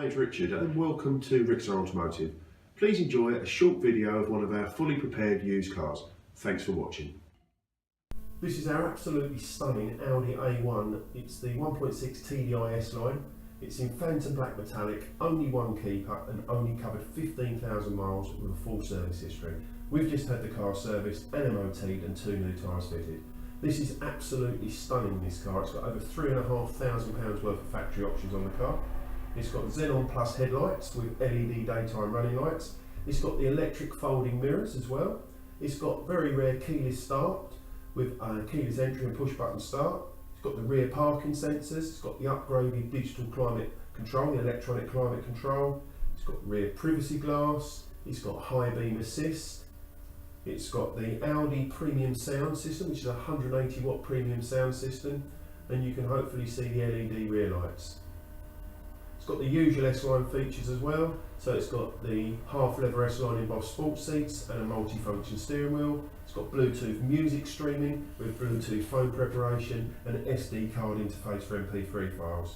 my name's Richard and welcome to Rixar Automotive. Please enjoy a short video of one of our fully prepared used cars. Thanks for watching. This is our absolutely stunning Audi A1. It's the 1.6 TDI S-Line. It's in phantom black metallic, only one keeper and only covered 15,000 miles with a full service history. We've just had the car serviced and MOT'd and 2 new tyres fitted. This is absolutely stunning, this car. It's got over £3,500 worth of factory options on the car. It's got Xenon Plus headlights with LED daytime running lights. It's got the electric folding mirrors as well. It's got very rare keyless start with keyless entry and push button start. It's got the rear parking sensors. It's got the upgraded digital climate control, the electronic climate control. It's got rear privacy glass. It's got high beam assist. It's got the Audi premium sound system, which is a 180 watt premium sound system, and you can hopefully see the LED rear lights. It's got the usual S-Line features as well, so it's got the half leather S-Line embossed sports seats and a multi-function steering wheel. It's got Bluetooth music streaming with Bluetooth phone preparation and an SD card interface for MP3 files.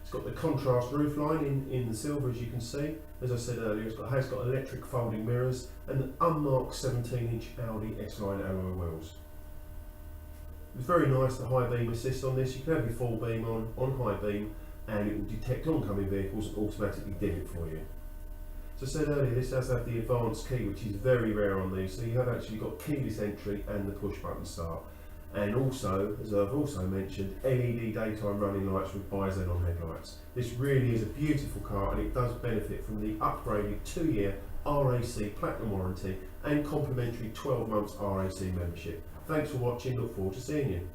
It's got the contrast roofline in the silver, as you can see. As I said earlier, it has got electric folding mirrors and the unmarked 17-inch Audi S-Line alloy wheels. It's very nice, the high beam assist on this. You can have your full beam on high beam and it will detect oncoming vehicles and automatically dim it for you. As I said earlier, this does have the advanced key, which is very rare on these. So you have actually got keyless entry and the push button start. And also, as I've also mentioned, LED daytime running lights with bi-xenon headlights. This really is a beautiful car and it does benefit from the upgraded 2-year RAC Platinum warranty and complimentary 12 months RAC membership. Thanks for watching, look forward to seeing you.